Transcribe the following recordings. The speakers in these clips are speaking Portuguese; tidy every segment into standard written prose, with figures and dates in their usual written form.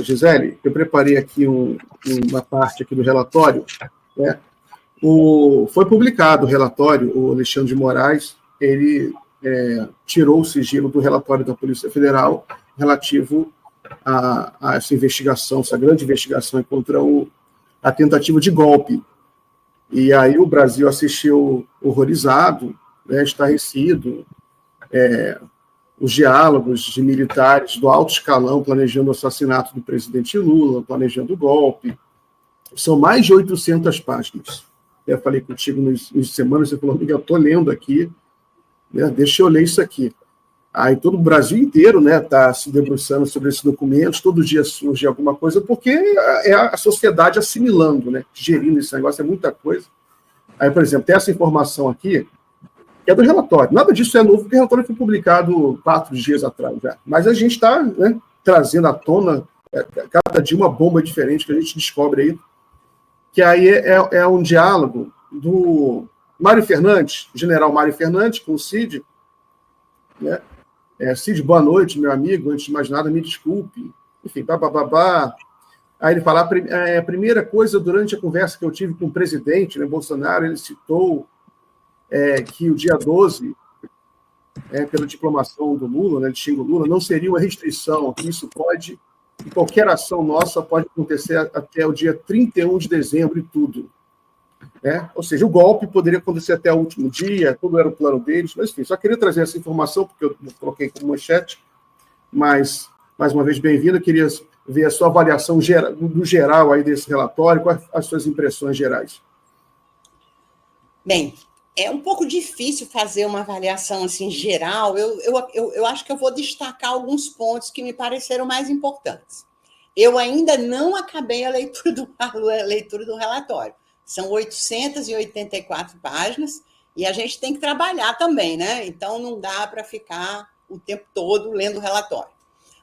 Gisele, eu preparei aqui uma parte aqui do relatório, né? Foi publicado o relatório, o Alexandre de Moraes, ele tirou o sigilo do relatório da Polícia Federal relativo a essa investigação, essa grande investigação contra a tentativa de golpe. E aí o Brasil assistiu horrorizado, né, estarrecido, os diálogos de militares do alto escalão planejando o assassinato do presidente Lula, planejando o golpe. São mais de 800 páginas. Eu falei contigo nos semanas, você falou, Miguel, eu estou lendo aqui, né, deixa eu ler isso aqui. Aí todo o Brasil inteiro está se debruçando sobre esses documentos, todo dia surge alguma coisa, porque é a sociedade assimilando, né, digerindo esse negócio, é muita coisa. Aí, por exemplo, tem essa informação aqui, que é do relatório. Nada disso é novo, porque o relatório foi publicado 4 dias atrás já. Mas a gente está, né, trazendo à tona, cada dia uma bomba diferente que a gente descobre aí, que aí é um diálogo do Mário Fernandes, general Mário Fernandes, com o Cid, né? Cid, boa noite, meu amigo, antes de mais nada, me desculpe. Enfim, babá. Aí ele fala, a primeira coisa, durante a conversa que eu tive com o presidente, né, Bolsonaro, ele citou que o dia 12, pela diplomação do Lula, né, de Xingu Lula, não seria uma restrição, que isso pode, qualquer ação nossa pode acontecer até o dia 31 de dezembro e tudo. Ou seja, o golpe poderia acontecer até o último dia, tudo era o plano deles, mas enfim, só queria trazer essa informação, porque eu coloquei como manchete, mas, mais uma vez, bem-vindo, queria ver a sua avaliação do geral aí desse relatório, quais as suas impressões gerais. Bem, é um pouco difícil fazer uma avaliação assim, geral, eu acho que eu vou destacar alguns pontos que me pareceram mais importantes. Eu ainda não acabei a leitura do relatório. São 884 páginas e a gente tem que trabalhar também, né? Então, não dá para ficar o tempo todo lendo o relatório.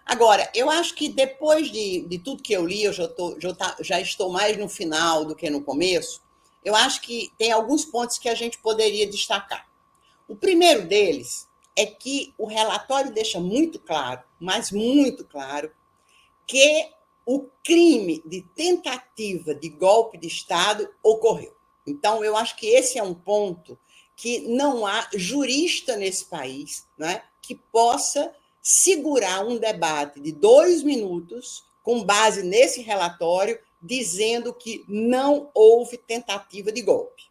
Agora, eu acho que depois de tudo que eu li, eu já estou mais no final do que no começo, eu acho que tem alguns pontos que a gente poderia destacar. O primeiro deles é que o relatório deixa muito claro, mas muito claro, que o crime de tentativa de golpe de Estado ocorreu. Então, eu acho que esse é um ponto que não há jurista nesse país, né, que possa segurar um debate de 2 minutos com base nesse relatório, dizendo que não houve tentativa de golpe.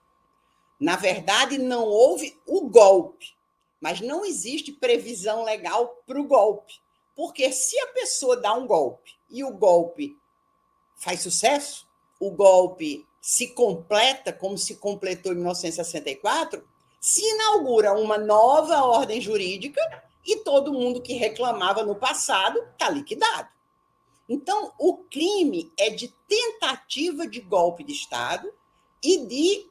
Na verdade, não houve o golpe, mas não existe previsão legal para o golpe. Porque se a pessoa dá um golpe e o golpe faz sucesso, o golpe se completa, como se completou em 1964, se inaugura uma nova ordem jurídica e todo mundo que reclamava no passado está liquidado. Então, o crime é de tentativa de golpe de Estado e de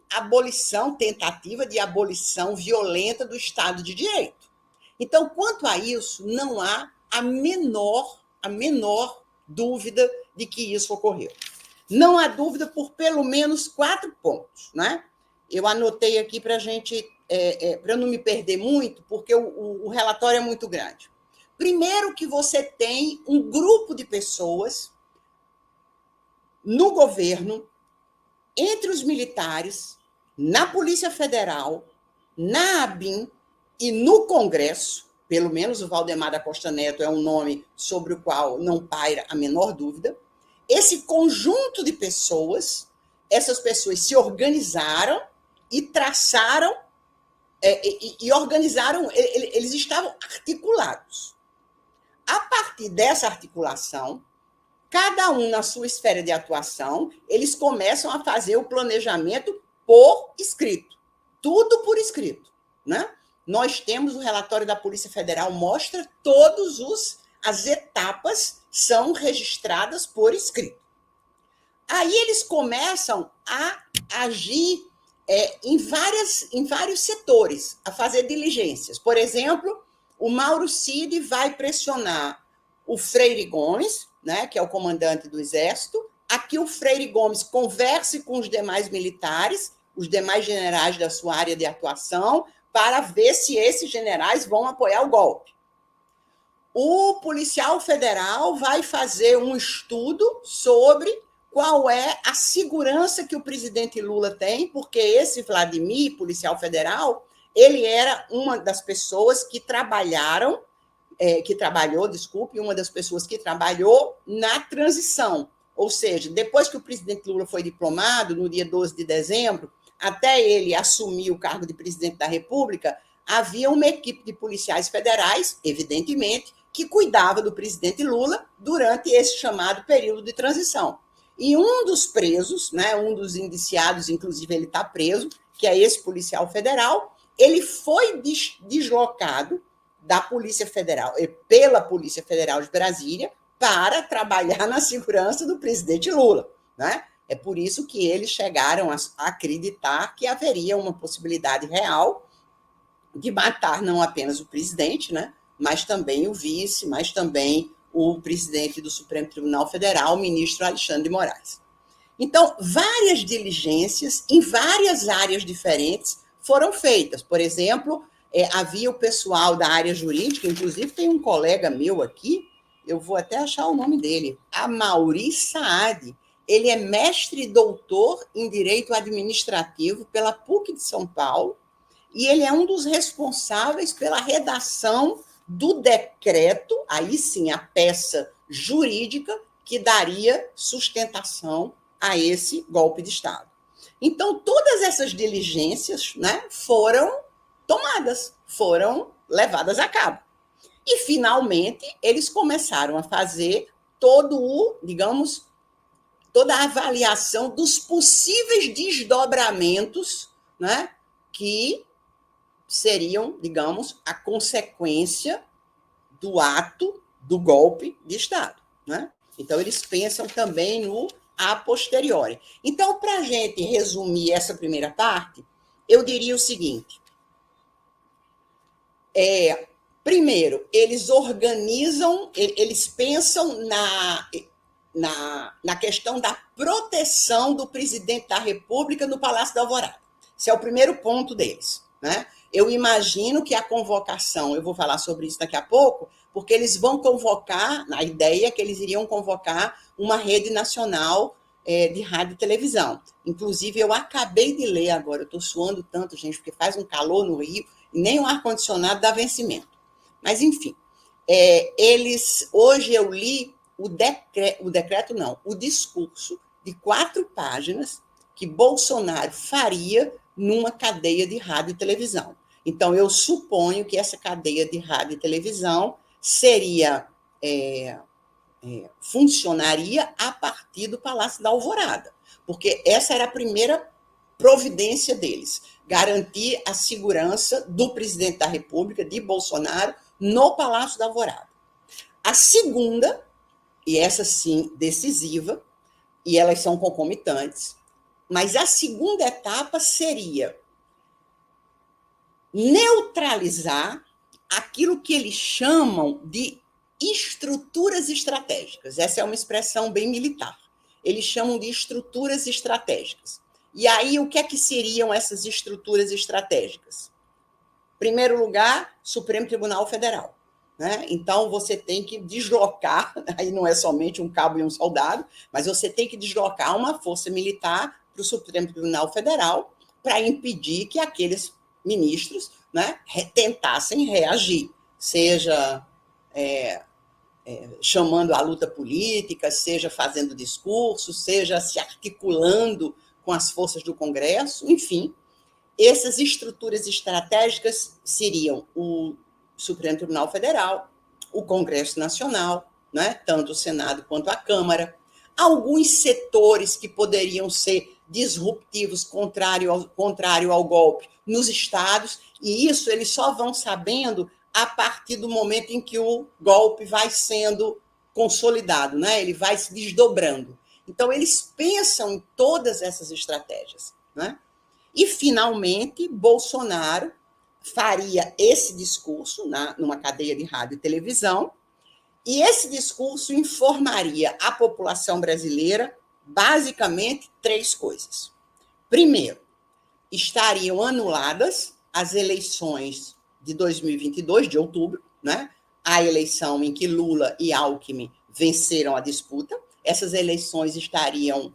tentativa de abolição violenta do Estado de Direito. Então, quanto a isso, não há a menor dúvida de que isso ocorreu. Não há dúvida por pelo menos 4 pontos, né? Eu anotei aqui para a gente, para não me perder muito, porque o relatório é muito grande. Primeiro, que você tem um grupo de pessoas no governo, entre os militares, na Polícia Federal, na ABIN e no Congresso, pelo menos o Valdemar da Costa Neto é um nome sobre o qual não paira a menor dúvida. Esse conjunto de pessoas, essas pessoas se organizaram e traçaram, e organizaram, eles estavam articulados. A partir dessa articulação, cada um na sua esfera de atuação, eles começam a fazer o planejamento por escrito. Tudo por escrito, né? Nós temos o relatório da Polícia Federal, mostra as etapas são registradas por escrito. Aí eles começam a agir em vários setores, a fazer diligências. Por exemplo, o Mauro Cid vai pressionar o Freire Gomes, né, que é o comandante do Exército, a que o Freire Gomes converse com os demais militares, os demais generais da sua área de atuação, para ver se esses generais vão apoiar o golpe. o policial federal vai fazer um estudo sobre qual é a segurança que o presidente Lula tem, porque esse Vladimir, policial federal, ele era uma das pessoas que trabalhou, uma das pessoas que trabalhou na transição. Ou seja, depois que o presidente Lula foi diplomado, no dia 12 de dezembro, até ele assumir o cargo de presidente da República, havia uma equipe de policiais federais, evidentemente, que cuidava do presidente Lula durante esse chamado período de transição. E um dos presos, né, um dos indiciados, inclusive ele está preso, que é esse policial federal, ele foi deslocado da Polícia Federal, pela Polícia Federal de Brasília, para trabalhar na segurança do presidente Lula, né? É por isso que eles chegaram a acreditar que haveria uma possibilidade real de matar não apenas o presidente, né, mas também o vice, mas também o presidente do Supremo Tribunal Federal, o ministro Alexandre de Moraes. Então, várias diligências em várias áreas diferentes foram feitas. Por exemplo, havia o pessoal da área jurídica, inclusive tem um colega meu aqui, eu vou até achar o nome dele, Amaury Saad. Ele é mestre e doutor em Direito Administrativo pela PUC de São Paulo, e ele é um dos responsáveis pela redação do decreto, aí sim, a peça jurídica que daria sustentação a esse golpe de Estado. Então, todas essas diligências, né, foram tomadas, foram levadas a cabo. E, finalmente, eles começaram a fazer toda a avaliação dos possíveis desdobramentos, né, que seriam, digamos, a consequência do ato do golpe de Estado, né? Então, eles pensam também no a posteriori. Então, para a gente resumir essa primeira parte, eu diria o seguinte: primeiro, eles organizam, eles pensam na questão da proteção do presidente da República no Palácio da Alvorada. Esse é o primeiro ponto deles, né? Eu imagino que a convocação, eu vou falar sobre isso daqui a pouco, porque eles vão convocar, a ideia é que eles iriam convocar uma rede nacional de rádio e televisão. Inclusive, eu acabei de ler agora, eu estou suando tanto, gente, porque faz um calor no Rio, e nem o ar-condicionado dá vencimento. Mas, enfim, hoje eu li o discurso de 4 páginas que Bolsonaro faria numa cadeia de rádio e televisão. Então, eu suponho que essa cadeia de rádio e televisão funcionaria a partir do Palácio da Alvorada, porque essa era a primeira providência deles, garantir a segurança do presidente da República, de Bolsonaro, no Palácio da Alvorada. A segunda, e essa sim decisiva, e elas são concomitantes, mas a segunda etapa seria neutralizar aquilo que eles chamam de estruturas estratégicas. Essa é uma expressão bem militar. Eles chamam de estruturas estratégicas. E aí, o que é que seriam essas estruturas estratégicas? Em primeiro lugar, Supremo Tribunal Federal, né? Então, você tem que deslocar, aí não é somente um cabo e um soldado, mas você tem que deslocar uma força militar para o Supremo Tribunal Federal para impedir que aqueles ministros, né, tentassem reagir, seja chamando a luta política, seja fazendo discurso, seja se articulando com as forças do Congresso, enfim. Essas estruturas estratégicas seriam o Supremo Tribunal Federal, o Congresso Nacional, né, tanto o Senado quanto a Câmara, alguns setores que poderiam ser disruptivos, contrário ao golpe, nos estados, e isso eles só vão sabendo a partir do momento em que o golpe vai sendo consolidado, né? Ele vai se desdobrando. Então, eles pensam em todas essas estratégias, né? E, finalmente, Bolsonaro faria esse discurso numa cadeia de rádio e televisão, e esse discurso informaria a população brasileira, basicamente, 3 coisas. Primeiro, estariam anuladas as eleições de 2022, de outubro, né? a eleição em que Lula e Alckmin venceram a disputa. Essas eleições estariam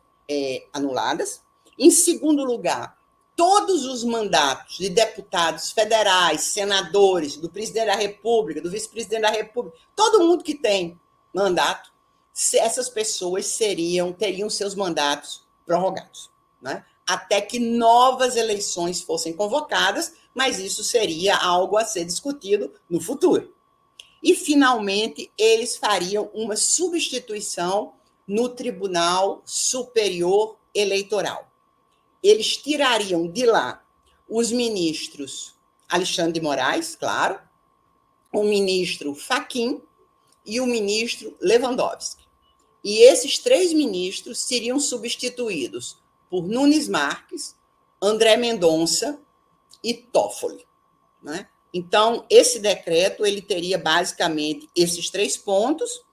anuladas. Em segundo lugar, todos os mandatos de deputados federais, senadores, do presidente da República, do vice-presidente da República, todo mundo que tem mandato, essas pessoas teriam seus mandatos prorrogados, né? Até que novas eleições fossem convocadas, mas isso seria algo a ser discutido no futuro. E, finalmente, eles fariam uma substituição no Tribunal Superior Eleitoral. Eles tirariam de lá os ministros Alexandre de Moraes, claro, o ministro Fachin e o ministro Lewandowski. E esses 3 ministros seriam substituídos por Nunes Marques, André Mendonça e Toffoli, né? Então, esse decreto ele teria basicamente esses 3 pontos.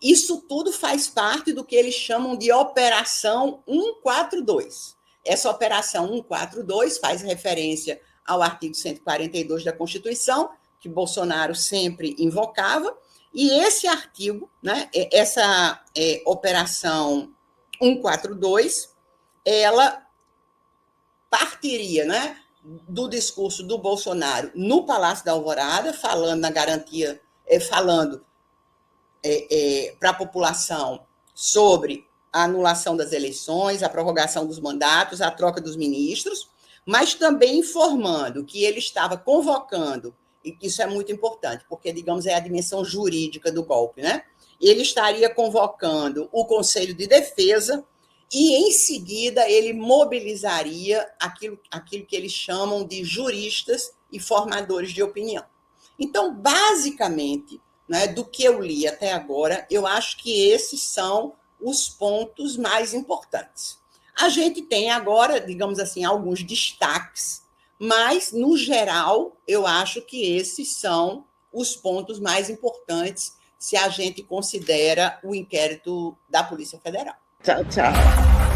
Isso tudo faz parte do que eles chamam de Operação 142. Essa Operação 142 faz referência ao artigo 142 da Constituição, que Bolsonaro sempre invocava, e esse artigo, né, essa Operação 142, ela partiria, né, do discurso do Bolsonaro no Palácio da Alvorada, falando na garantia, falando para a população sobre a anulação das eleições, a prorrogação dos mandatos, a troca dos ministros, mas também informando que ele estava convocando, e isso é muito importante, porque, digamos, é a dimensão jurídica do golpe, né? Ele estaria convocando o Conselho de Defesa e, em seguida, ele mobilizaria aquilo que eles chamam de juristas e formadores de opinião. Então, basicamente, né, do que eu li até agora, eu acho que esses são os pontos mais importantes. A gente tem agora, digamos assim, alguns destaques, mas, no geral, eu acho que esses são os pontos mais importantes se a gente considera o inquérito da Polícia Federal. Tchau, tchau.